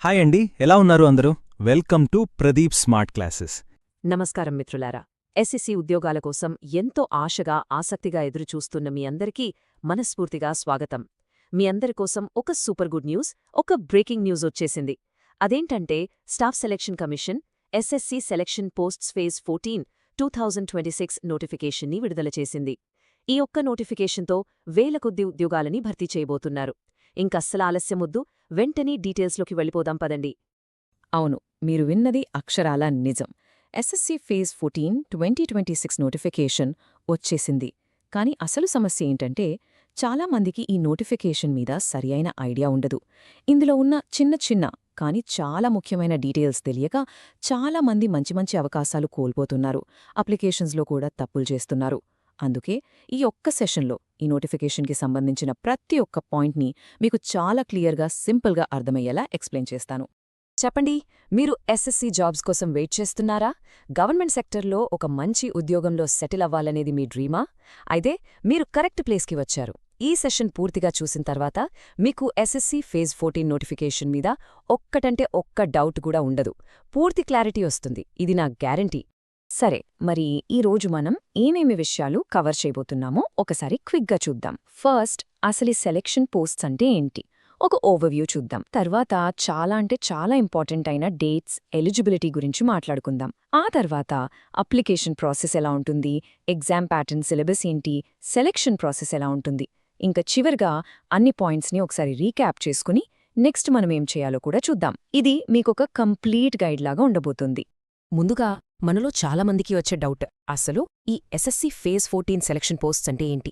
Hi అండి, ఎలా ఉన్నారు అందరూ? Welcome to Pradeep smart classes. నమస్కారం మిత్రులారా. ఎస్ఎస్సి ఉద్యోగాల కోసం ఎంతో ఆశగా ఆసక్తిగా ఎదురుచూస్తున్న మీ అందరికీ మనస్ఫూర్తిగా స్వాగతం. మీ అందరి కోసం ఒక సూపర్ గుడ్ న్యూస్, ఒక బ్రేకింగ్ న్యూస్ వచ్చేసింది. అదేంటంటే staff selection commission SSC selection posts phase 14 2026 నోటిఫికేషన్ని విడుదల చేసింది. ఈ ఒక్క నోటిఫికేషన్తో వేల కొద్ది ఉద్యోగాలని భర్తీ చేయబోతున్నారు. ఇంకస్సల ఆలస్యమొద్దు, వెంటనే డీటెయిల్స్లోకి వెళ్ళిపోదాం పదండి. అవును, మీరు విన్నది అక్షరాల నిజం. ఎస్ఎస్సి ఫేజ్ 14 2026 నోటిఫికేషన్ వచ్చేసింది. కాని అసలు సమస్య ఏంటంటే చాలామందికి ఈ నోటిఫికేషన్ మీద సరియైన ఐడియా ఉండదు. ఇందులో ఉన్న చిన్న చిన్న కానీ చాలా ముఖ్యమైన డీటెయిల్స్ తెలియక చాలామంది మంచి మంచి అవకాశాలు కోల్పోతున్నారు. అప్లికేషన్స్లో కూడా తప్పులు చేస్తున్నారు. అందుకే ఈ ఒక్క సెషన్లో ఈ నోటిఫికేషన్కి సంబంధించిన ప్రతి ఒక్క పాయింట్ని మీకు చాలా క్లియర్గా సింపుల్గా అర్థమయ్యేలా ఎక్స్ప్లెయిన్ చేస్తాను. చెప్పండి, మీరు ఎస్ఎస్సి జాబ్స్ కోసం వెయిట్ చేస్తున్నారా? గవర్నమెంట్ సెక్టర్లో ఒక మంచి ఉద్యోగంలో సెటిల్ అవ్వాలనేది మీ డ్రీమా? అయితే మీరు కరెక్ట్ ప్లేస్కి వచ్చారు. ఈ సెషన్ పూర్తిగా చూసిన తర్వాత మీకు ఎస్ఎస్సి ఫేజ్ 14 నోటిఫికేషన్ మీద ఒక్కటంటే ఒక్క డౌట్ కూడా ఉండదు. పూర్తి క్లారిటీ వస్తుంది, ఇది నా గ్యారంటీ. సరే, మరి ఈరోజు మనం ఏమేమి విషయాలు కవర్ చేయబోతున్నామో ఒకసారి క్విక్గా చూద్దాం. ఫస్ట్, అసలు సెలెక్షన్ పోస్ట్స్ అంటే ఏంటి? ఒక ఓవర్వ్యూ చూద్దాం. తర్వాత చాలా ఇంపార్టెంట్ అయిన డేట్స్, ఎలిజిబిలిటీ గురించి మాట్లాడుకుందాం. ఆ తర్వాత అప్లికేషన్ ప్రాసెస్ ఎలా ఉంటుంది, ఎగ్జామ్ ప్యాటర్న్, సిలబస్ ఏంటి, సెలెక్షన్ ప్రాసెస్ ఎలా ఉంటుంది, ఇంకా చివరిగా అన్ని పాయింట్స్ని ఒకసారి రీక్యాప్ చేసుకుని నెక్స్ట్ మనమేం చేయాలో కూడా చూద్దాం. ఇది మీకొక కంప్లీట్ గైడ్ లాగా ఉండబోతుంది. ముందుగా మనలో చాలామందికి వచ్చే డౌట్, అసలు ఈ ఎస్ఎస్సి ఫేజ్ 14 సెలక్షన్ పోస్ట్స్ అంటే ఏంటి?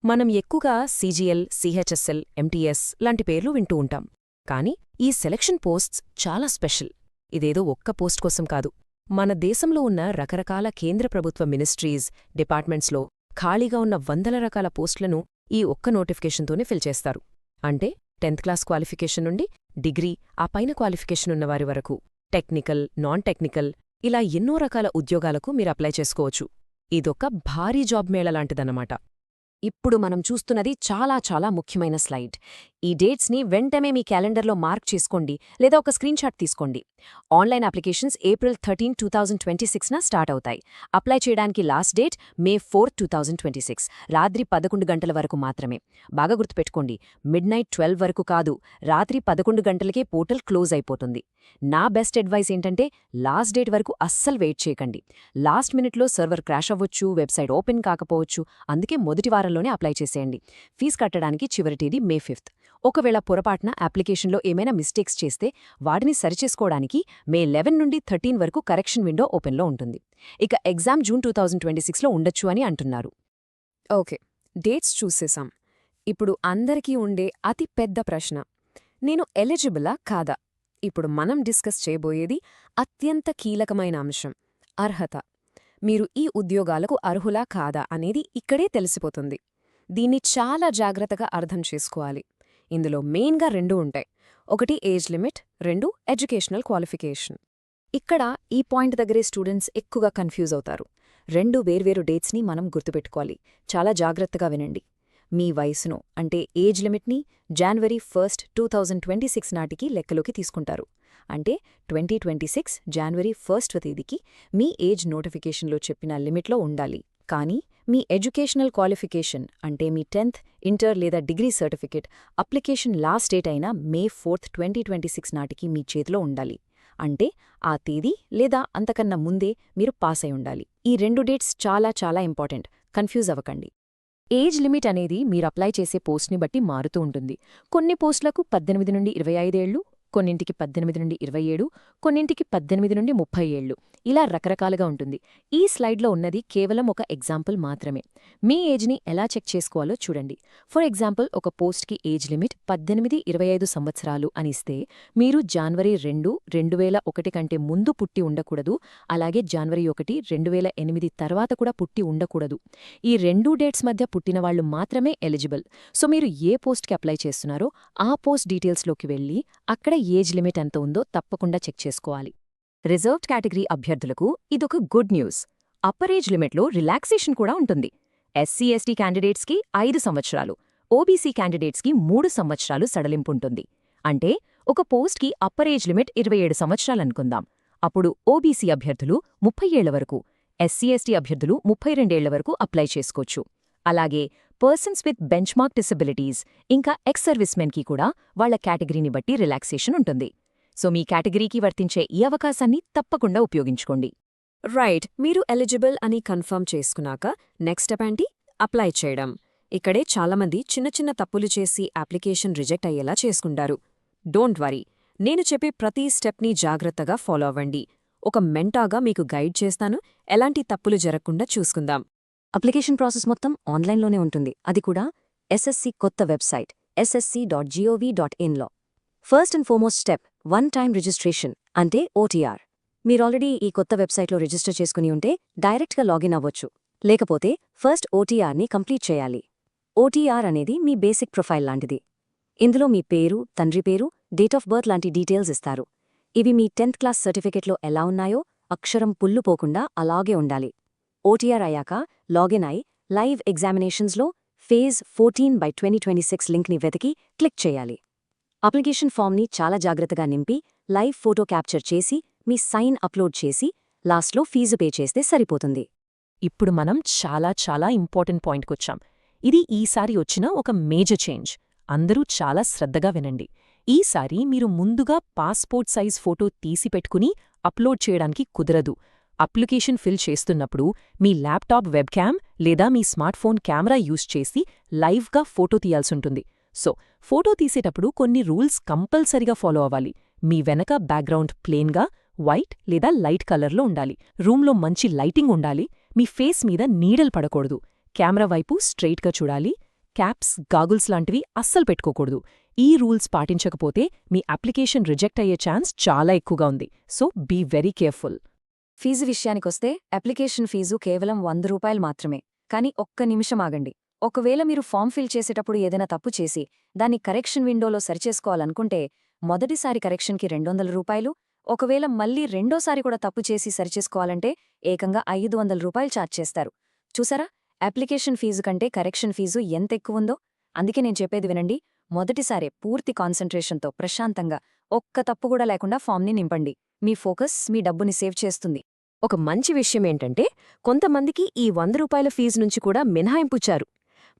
మనం ఎక్కువగా సీజీఎల్, సిహెచ్ఎస్ఎల్, ఎంటీఎస్ లాంటి పేర్లు వింటూ ఉంటాం. కానీ ఈ సెలక్షన్ పోస్ట్స్ చాలా స్పెషల్. ఇదేదో ఒక్క పోస్ట్ కోసం కాదు. మన దేశంలో ఉన్న రకరకాల కేంద్ర ప్రభుత్వ మినిస్ట్రీస్, డిపార్ట్మెంట్స్లో ఖాళీగా ఉన్న వందల రకాల పోస్టులను ఈ ఒక్క నోటిఫికేషన్తోనే ఫిల్ చేస్తారు. అంటే 10th క్లాస్ క్వాలిఫికేషన్ నుండి డిగ్రీ, ఆ పైన క్వాలిఫికేషన్ ఉన్నవారి వరకు, టెక్నికల్, నాన్ టెక్నికల్, ఇలా ఎన్నో రకాల ఉద్యోగాలకు మీరు అప్లై చేసుకోవచ్చు. ఇదొక భారీ జాబ్ మేళ లాంటిదన్నమాట. ఇప్పుడు మనం చూస్తున్నది చాలా ముఖ్యమైన స్లైడ్. ఈ డేట్స్ని వెంటనే మీ క్యాలెండర్లో మార్క్ చేసుకోండి, లేదా ఒక స్క్రీన్షాట్ తీసుకోండి. ఆన్లైన్ అప్లికేషన్స్ April 13, 2026న స్టార్ట్ అవుతాయి. అప్లై చేయడానికి లాస్ట్ డేట్ May 4, 2026, రాత్రి 11 గంటల వరకు మాత్రమే. బాగా గుర్తుపెట్టుకోండి, మిడ్నైట్ 12 వరకు కాదు, రాత్రి 11 గంటలకే పోర్టల్ క్లోజ్ అయిపోతుంది. నా బెస్ట్ అడ్వైస్ ఏంటంటే లాస్ట్ డేట్ వరకు అస్సలు వెయిట్ చేయకండి. లాస్ట్ మినిట్లో సర్వర్ క్రాష్ అవ్వచ్చు, వెబ్సైట్ ఓపెన్ కాకపోవచ్చు. అందుకే మొదటి వారంలోనే అప్లై చేసేయండి. ఫీజు కట్టడానికి చివరి తేదీ May 5. ఒకవేళ పొరపాటున అప్లికేషన్లో ఏమైనా మిస్టేక్స్ చేస్తే వాటిని సరిచేసుకోవడానికి May 11 నుండి 13 వరకు కరెక్షన్ విండో ఓపెన్లో ఉంటుంది. ఇక ఎగ్జామ్ June 2026లో ఉండొచ్చు అని అంటున్నారు. ఓకే, డేట్స్ చూసేశాం. ఇప్పుడు అందరికీ ఉండే అతి పెద్ద ప్రశ్న, నేను ఎలిజిబులా కాదా? ఇప్పుడు మనం డిస్కస్ చేయబోయేది అత్యంత కీలకమైన అంశం, అర్హత. మీరు ఈ ఉద్యోగాలకు అర్హులా కాదా అనేది ఇక్కడే తెలిసిపోతుంది. దీన్ని చాలా జాగ్రత్తగా అర్థం చేసుకోవాలి. ఇందులో మెయిన్గా 2 ఉంటాయి. ఒకటి ఏజ్ లిమిట్, 2 ఎడ్యుకేషనల్ క్వాలిఫికేషన్. ఇక్కడ ఈ పాయింట్ దగ్గరే స్టూడెంట్స్ ఎక్కువగా కన్ఫ్యూజ్ అవుతారు. 2 వేర్వేరు డేట్స్ని మనం గుర్తుపెట్టుకోవాలి. చాలా జాగ్రత్తగా వినండి. మీ వయసును, అంటే ఏజ్ లిమిట్ని January 1, 2026 నాటికి లెక్కలోకి తీసుకుంటారు. అంటే 2026 January 1వ తేదీకి మీ ఏజ్ నోటిఫికేషన్లో చెప్పిన లిమిట్లో ఉండాలి. కానీ మీ ఎడ్యుకేషనల్ క్వాలిఫికేషన్, అంటే మీ 10th, ఇంటర్ లేదా degree certificate application last date అయిన May 4, 2026 నాటికి మీ చేతిలో ఉండాలి. అంటే ఆ తేదీ లేదా అంతకన్నా ముందే మీరు పాస్ అయి ఉండాలి. ఈ 2 డేట్స్ చాలా ఇంపార్టెంట్, కన్ఫ్యూజ్ అవ్వకండి. ఏజ్ లిమిట్ అనేది మీరు అప్లై చేసే పోస్ట్ని బట్టి మారుతూ ఉంటుంది. కొన్ని పోస్టులకు 18 నుండి 25 ఏళ్లు, కొన్నింటికి 18 నుండి 27, కొన్నింటికి 18 నుండి 30 ఏళ్లు, ఇలా రకరకాలుగా ఉంటుంది. ఈ స్లైడ్లో ఉన్నది కేవలం ఒక ఎగ్జాంపుల్ మాత్రమే. మీ ఏజ్ని ఎలా చెక్ చేసుకోవాలో చూడండి. ఫర్ ఎగ్జాంపుల్, ఒక పోస్ట్కి ఏజ్ లిమిట్ 18-25 సంవత్సరాలు అనిస్తే మీరు January 2, 2001 కంటే ముందు పుట్టి ఉండకూడదు, అలాగే January 1, 2008 తర్వాత కూడా పుట్టి ఉండకూడదు. ఈ 2 డేట్స్ మధ్య పుట్టినవాళ్లు మాత్రమే ఎలిజిబుల్. సో మీరు ఏ పోస్ట్కి అప్లై చేస్తున్నారో ఆ పోస్ట్ డీటెయిల్స్లోకి వెళ్ళి అక్కడ ఏజ్ లిమిట్ ఎంత ఉందో తప్పకుండా చెక్ చేసుకోవాలి. రిజర్వ్డ్ కేటగిరీ అభ్యర్థులకు ఇదొక గుడ్ న్యూస్. అప్పర్ ఏజ్ లిమిట్లో రిలాక్సేషన్ కూడా ఉంటుంది. ఎస్సీ ఎస్టీ క్యాండిడేట్స్కి 5 సంవత్సరాలు, ఓబీసీ క్యాండిడేట్స్కి 3 సంవత్సరాలు సడలింపుంటుంది. అంటే ఒక పోస్ట్కి అప్పర్ ఏజ్ లిమిట్ 27 సంవత్సరాలనుకుందాం. అప్పుడు ఓబీసీ అభ్యర్థులు 30 ఏళ్ల వరకు, ఎస్సీ/ఎస్టీ అభ్యర్థులు 32 ఏళ్ల వరకు అప్లై చేసుకోవచ్చు. అలాగే పర్సన్స్ విత్ బెంచ్మార్క్ డిసబిలిటీస్ ఇంకా ఎక్స్ సర్వీస్మెన్కి కూడా వాళ్ల కేటగిరీని బట్టి రిలాక్సేషన్ ఉంటుంది. సో మీ కేటగిరీకి వర్తించే ఈ అవకాశాన్ని తప్పకుండా ఉపయోగించుకోండి. రైట్, మీరు ఎలిజిబుల్ అని కన్ఫర్మ్ చేసుకున్నాక నెక్స్ట్ స్టెప్ ఏంటి? అప్లై చేయడం. ఇక్కడే చాలామంది చిన్న చిన్న తప్పులు చేసి అప్లికేషన్ రిజెక్ట్ అయ్యేలా చేసుకుంటారు. డోంట్ వరీ, నేను చెప్పే ప్రతి స్టెప్ని జాగ్రత్తగా ఫాలో అవ్వండి. ఒక మెంటాగా మీకు గైడ్ చేస్తాను, ఎలాంటి తప్పులు జరగకుండా చూసుకుందాం. అప్లికేషన్ ప్రాసెస్ మొత్తం ఆన్లైన్లోనే ఉంటుంది, అది కూడా ఎస్ఎస్సి కొత్త వెబ్సైట్ ssc.gov.inలో. First and foremost step one time registration అంటే ఓటీఆర్. మీరాల్రెడీ ఈ కొత్త వెబ్సైట్లో రిజిస్టర్ చేసుకుని ఉంటే డైరెక్ట్గా లాగిన్ అవ్వొచ్చు. లేకపోతే ఫస్ట్ ఓటీఆర్ని కంప్లీట్ చేయాలి. ఓటీఆర్ అనేది మీ బేసిక్ ప్రొఫైల్ లాంటిది. ఇందులో మీ పేరు, తండ్రి పేరు, డేట్ ఆఫ్ బర్త్ లాంటి డీటెయిల్స్ ఇస్తారు. ఇవి మీ 10th క్లాస్ సర్టిఫికెట్లో ఎలా ఉన్నాయో అక్షరం పుల్లు పోకుండా అలాగే ఉండాలి. ఓటీఆర్ అయ్యాక లాగిన్ అయి లైవ్ ఎగ్జామినేషన్స్లో ఫేజ్ 14/2026 లింక్ని వెతికి క్లిక్ చేయాలి. అప్లికేషన్ ఫామ్ని చాలా జాగ్రత్తగా నింపి లైవ్ ఫోటో క్యాప్చర్ చేసి మీ సైన్ అప్లోడ్ చేసి లాస్ట్లో ఫీజు పే చేస్తే సరిపోతుంది. ఇప్పుడు మనం చాలా ఇంపార్టెంట్ పాయింట్కొచ్చాం. ఇది ఈసారి వచ్చిన ఒక మేజర్ చేంజ్. అందరూ చాలా శ్రద్ధగా వినండి. ఈసారి మీరు ముందుగా పాస్పోర్ట్ సైజ్ ఫోటో తీసి పెట్టుకుని అప్లోడ్ చేయడానికి కుదరదు. అప్లికేషన్ ఫిల్ చేస్తున్నప్పుడు మీ ల్యాప్టాప్ వెబ్క్యామ్ లేదా మీ స్మార్ట్ఫోన్ కెమెరా యూజ్ చేసి లైవ్గా ఫోటో తీయాల్సుంటుంది. సో ఫోటో తీసేటప్పుడు కొన్ని రూల్స్ కంపల్సరిగా ఫాలో అవ్వాలి. మీ వెనక బ్యాక్గ్రౌండ్ ప్లేన్గా వైట్ లేదా లైట్ కలర్లో ఉండాలి. రూమ్లో మంచి లైటింగ్ ఉండాలి. మీ ఫేస్ మీద నీడలు పడకూడదు. కెమెరా వైపు స్ట్రెయిట్గా చూడాలి. క్యాప్స్, గాగుల్స్ లాంటివి అస్సలు పెట్టుకోకూడదు. ఈ రూల్స్ పాటించకపోతే మీ అప్లికేషన్ రిజెక్ట్ అయ్యే ఛాన్స్ చాలా ఎక్కువగా ఉంది. So be very careful. Fee విషయానికొస్తే అప్లికేషన్ ఫీజు కేవలం 100 రూపాయలు మాత్రమే. కానీ ఒక్క నిమిషం ఆగండి. ఒకవేళ మీరు ఫామ్ ఫిల్ చేసేటప్పుడు ఏదైనా తప్పు చేసి దాన్ని కరెక్షన్ విండోలో సరిచేసుకోవాలనుకుంటే మొదటిసారి కరెక్షన్కి 200 రూపాయలు, ఒకవేళ మళ్ళీ రెండోసారి కూడా తప్పు చేసి సరిచేసుకోవాలంటే ఏకంగా 500 రూపాయలు ఛార్జ్ చేస్తారు. చూసారా, అప్లికేషన్ ఫీజు కంటే కరెక్షన్ ఫీజు ఎంత ఎక్కువుందో? అందుకే నేను చెప్పేది వినండి. మొదటిసారే పూర్తి కాన్సంట్రేషన్తో ప్రశాంతంగా ఒక్క తప్పు కూడా లేకుండా ఫామ్ని నింపండి. మీ ఫోకస్ మీ డబ్బుని సేవ్ చేస్తుంది. ఒక మంచి విషయమేంటంటే కొంతమందికి ఈ 100 రూపాయల ఫీజు నుంచి కూడా మినహాయింపుచ్చారు.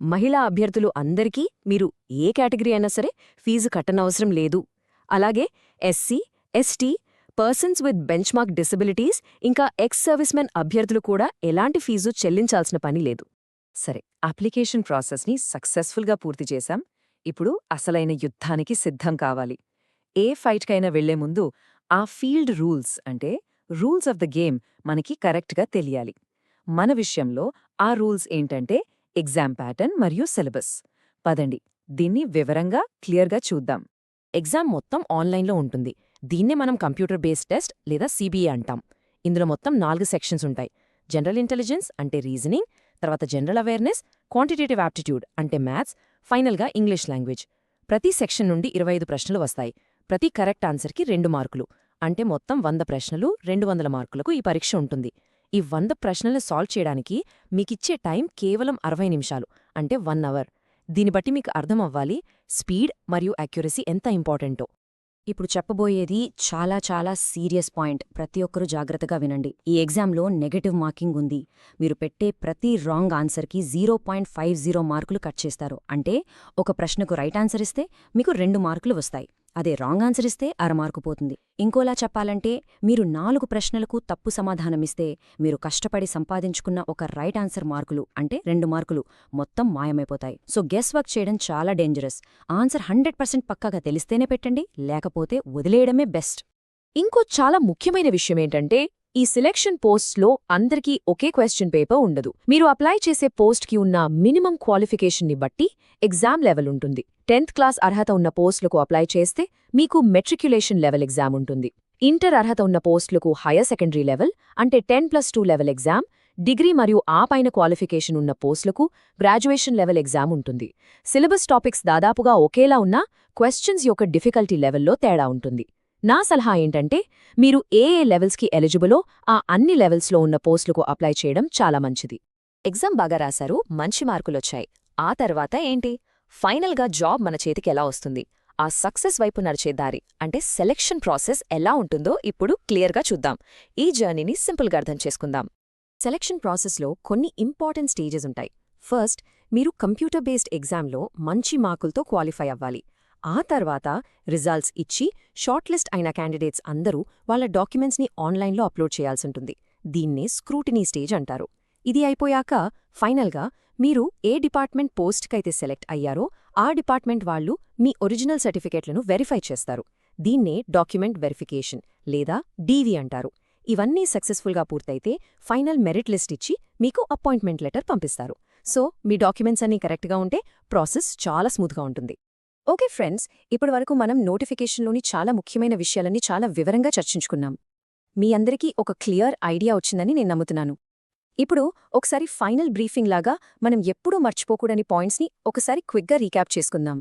మహిళా అభ్యర్థులు అందరికీ మీరు ఏ కేటగిరీ అయినా సరే ఫీజు కట్టనవసరం లేదు. అలాగే SC, ST, persons with benchmark disabilities ఇంకా ఎక్స్ సర్వీస్మెన్ అభ్యర్థులు కూడా ఎలాంటి ఫీజు చెల్లించాల్సిన పని లేదు. సరే, అప్లికేషన్ ప్రాసెస్ని సక్సెస్ఫుల్గా పూర్తి చేశాం. ఇప్పుడు అసలైన యుద్ధానికి సిద్ధం కావాలి. ఏ ఫైట్కైనా వెళ్లే ముందు ఆ ఫీల్డ్ రూల్స్ అంటే రూల్స్ ఆఫ్ ద గేమ్ మనకి కరెక్ట్గా తెలియాలి. మన విషయంలో ఆ రూల్స్ ఏంటంటే ఎగ్జామ్ ప్యాటర్న్ మరియు సిలబస్. పదండి, దీన్ని వివరంగా క్లియర్గా చూద్దాం. ఎగ్జామ్ మొత్తం ఆన్లైన్లో ఉంటుంది. దీన్నే మనం కంప్యూటర్ బేస్డ్ టెస్ట్ లేదా సిబిఏ అంటాం. ఇందులో మొత్తం 4 సెక్షన్స్ ఉంటాయి. జనరల్ ఇంటెలిజెన్స్ అంటే రీజనింగ్, తర్వాత జనరల్ అవేర్నెస్, క్వాంటిటేటివ్ యాప్టిట్యూడ్ అంటే మ్యాథ్స్, ఫైనల్గా ఇంగ్లీష్ లాంగ్వేజ్. ప్రతి సెక్షన్ నుండి 25 ప్రశ్నలు వస్తాయి. ప్రతి కరెక్ట్ ఆన్సర్కి 2 మార్కులు. అంటే మొత్తం 100 ప్రశ్నలు, 200 మార్కులకు ఈ పరీక్ష ఉంటుంది. ఈ 100 ప్రశ్నల్ని సాల్వ్ చేయడానికి మీకిచ్చే టైం కేవలం 60 నిమిషాలు, అంటే 1 అవర్. దీన్ని బట్టి మీకు అర్థమవ్వాలి స్పీడ్ మరియు యాక్యురసీ ఎంత ఇంపార్టెంటో. ఇప్పుడు చెప్పబోయేది చాలా సీరియస్ పాయింట్. ప్రతి ఒక్కరూ జాగ్రత్తగా వినండి. ఈ ఎగ్జామ్లో నెగటివ్ మార్కింగ్ ఉంది. మీరు పెట్టే ప్రతి రాంగ్ ఆన్సర్కి 0.50 మార్కులు కట్ చేస్తారు. అంటే ఒక ప్రశ్నకు రైట్ ఆన్సర్ ఇస్తే మీకు 2 మార్కులు వస్తాయి. అదే రాంగ్ ఆన్సర్ ఇస్తే 1/2 మార్కు పోతుంది. ఇంకోలా చెప్పాలంటే మీరు 4 ప్రశ్నలకు తప్పు సమాధానమిస్తే మీరు కష్టపడి సంపాదించుకున్న ఒక రైట్ ఆన్సర్ మార్కులు అంటే 2 మార్కులు మొత్తం మాయమైపోతాయి. సో గెస్ వర్క్ చేయడం చాలా డేంజరస్. ఆన్సర్ 100% పక్కాగా తెలిస్తేనే పెట్టండి, లేకపోతే వదిలేయడమే బెస్ట్. ఇంకో చాలా ముఖ్యమైన విషయమేంటంటే ఈ సెలెక్షన్ పోస్ట్స్లో అందరికీ ఒకే క్వశ్చన్ పేపర్ ఉండదు. మీరు అప్లై చేసే పోస్ట్కి ఉన్న మినిమం క్వాలిఫికేషన్ని బట్టి ఎగ్జామ్ లెవెల్ ఉంటుంది. 10th క్లాస్ అర్హత ఉన్న పోస్టులకు అప్లై చేస్తే మీకు మెట్రిక్యులేషన్ లెవెల్ ఎగ్జామ్ ఉంటుంది. ఇంటర్ అర్హత ఉన్న పోస్టులకు హైయర్ సెకండరీ లెవెల్ అంటే 10+2 లెవెల్ ఎగ్జామ్, డిగ్రీ మరియు ఆ పైన క్వాలిఫికేషన్ ఉన్న పోస్టులకు గ్రాడ్యుయేషన్ లెవెల్ ఎగ్జామ్ ఉంటుంది. సిలబస్ టాపిక్స్ దాదాపుగా ఒకేలా ఉన్నా క్వశ్చన్స్ యొక్క డిఫికల్టీ లెవెల్లో తేడా ఉంటుంది. నా సలహా ఏంటంటే మీరు ఏ లెవెల్స్కి ఎలిజిబులో ఆ అన్ని లెవెల్స్లో ఉన్న పోస్టులకు అప్లై చేయడం చాలా మంచిది. ఎగ్జామ్ బాగా రాశారు, మంచి మార్కులొచ్చాయి. ఆ తర్వాత ఏంటి? ఫైనల్గా జాబ్ మన చేతికి ఎలా వస్తుంది? ఆ సక్సెస్ వైపు నడిచే దారి అంటే సెలెక్షన్ ప్రాసెస్ ఎలా ఉంటుందో ఇప్పుడు క్లియర్గా చూద్దాం. ఈ జర్నీని సింపుల్గా అర్థం చేసుకుందాం. సెలెక్షన్ ప్రాసెస్లో కొన్ని ఇంపార్టెంట్ స్టేజెస్ ఉంటాయి. ఫస్ట్, మీరు కంప్యూటర్ బేస్డ్ ఎగ్జామ్లో మంచి మార్కులతో క్వాలిఫై అవ్వాలి. ఆ తర్వాత రిజల్ట్స్ ఇచ్చి షార్ట్ లిస్ట్ అయిన క్యాండిడేట్స్ అందరూ వాళ్ళ డాక్యుమెంట్స్ని ఆన్లైన్లో అప్లోడ్ చేయాల్సుంటుంది. దీన్నే స్క్రూటినీ స్టేజ్ అంటారు. ఇది అయిపోయాక ఫైనల్గా మీరు ఏ డిపార్ట్మెంట్ పోస్ట్కైతే సెలెక్ట్ అయ్యారో ఆ డిపార్ట్మెంట్ వాళ్ళు మీ ఒరిజినల్ సర్టిఫికేట్లను వెరిఫై చేస్తారు. దీన్నే డాక్యుమెంట్ వెరిఫికేషన్ లేదా డీవీ అంటారు. ఇవన్నీ సక్సెస్ఫుల్గా పూర్తయితే ఫైనల్ మెరిట్ లిస్ట్ ఇచ్చి మీకు అపాయింట్మెంట్ లెటర్ పంపిస్తారు. సో మీ డాక్యుమెంట్స్ అన్నీ కరెక్ట్గా ఉంటే ప్రాసెస్ చాలా స్మూత్గా ఉంటుంది. ఓకే ఫ్రెండ్స్, ఇప్పటి వరకు మనం నోటిఫికేషన్లోని చాలా ముఖ్యమైన విషయాలన్నీ చాలా వివరంగా చర్చించుకున్నాం. మీ అందరికీ ఒక క్లియర్ ఐడియా వచ్చిందని నేను నమ్ముతున్నాను. ఇప్పుడు ఒకసారి ఫైనల్ బ్రీఫింగ్ లాగా మనం ఎప్పుడూ మర్చిపోకూడని పాయింట్స్ని ఒకసారి క్విక్గా రీక్యాప్ చేసుకుందాం.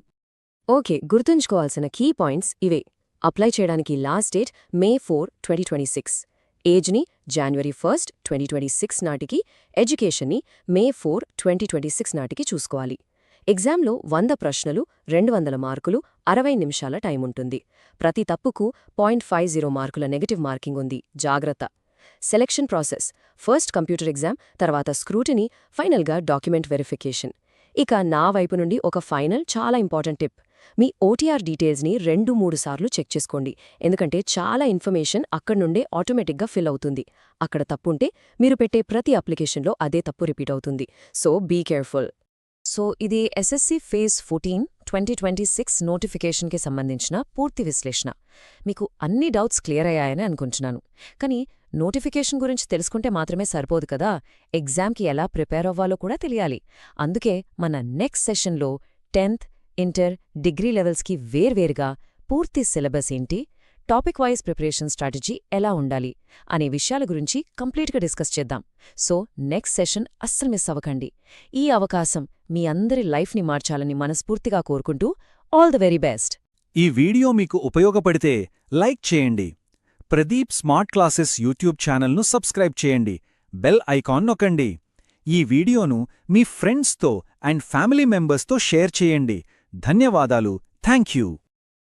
ఓకే, గుర్తుంచుకోవాల్సిన కీ పాయింట్స్ ఇవే. అప్లై చేయడానికి లాస్ట్ డేట్ May 4, 2026. ఏజ్ని January 1, 2026 నాటికి, ఎడ్యుకేషన్ని May 4, 2026 నాటికి చూసుకోవాలి. ఎగ్జామ్లో 100 ప్రశ్నలు, 200 మార్కులు, 60 నిమిషాల టైం ఉంటుంది. ప్రతి తప్పుకు 0.50 మార్కుల నెగటివ్ మార్కింగ్ ఉంది. జాగ్రత్త. Selection process: first computer exam, తర్వాత స్క్రూటినీ, ఫైనల్గా డాక్యుమెంట్ వెరిఫికేషన్. ఇక నా వైపు నుండి ఒక ఫైనల్ చాలా ఇంపార్టెంట్ టిప్: మీ ఓటీఆర్ డీటెయిల్స్ని 2-3 సార్లు చెక్ చేసుకోండి. ఎందుకంటే చాలా ఇన్ఫర్మేషన్ అక్కడ్నుండే ఆటోమేటిక్గా ఫిల్ అవుతుంది. అక్కడ తప్పుంటే మీరు పెట్టే ప్రతి అప్లికేషన్లో అదే తప్పు రిపీట్ అవుతుంది. So be careful. సో ఇది ఎస్ఎస్సి ఫేజ్ 14 2026 నోటిఫికేషన్కి సంబంధించిన పూర్తి విశ్లేషణ. మీకు అన్ని డౌట్స్ క్లియర్ అయ్యాయని అనుకుంటున్నాను. కానీ నోటిఫికేషన్ గురించి తెలుసుకుంటే మాత్రమే సరిపోదు కదా, ఎగ్జామ్కి ఎలా ప్రిపేర్ అవ్వాలో కూడా తెలియాలి. అందుకే మన నెక్స్ట్ సెషన్లో 10th, ఇంటర్, డిగ్రీ లెవెల్స్కి వేర్వేరుగా పూర్తి సిలబస్ ఏంటి, టాపిక్ వైజ్ ప్రిపరేషన్ స్ట్రాటజీ ఎలా ఉండాలి అనే విషయాల గురించి కంప్లీట్గా డిస్కస్ చేద్దాం. సో నెక్స్ట్ సెషన్ అస్సలు మిస్ అవ్వకండి. ఈ అవకాశం మీ అందరి లైఫ్ని మార్చాలని మనస్ఫూర్తిగా కోరుకుంటూ ఆల్ ది వెరీ బెస్ట్. ఈ వీడియో మీకు ఉపయోగపడితే లైక్ చేయండి. ప్రదీప్ స్మార్ట్ క్లాసెస్ యూట్యూబ్ ఛానల్ను సబ్స్క్రైబ్ చేయండి. బెల్ ఐకాన్ నొక్కండి. ఈ వీడియోను మీ ఫ్రెండ్స్తో అండ్ ఫ్యామిలీ మెంబర్స్తో షేర్ చేయండి. ధన్యవాదాలు. Thank you.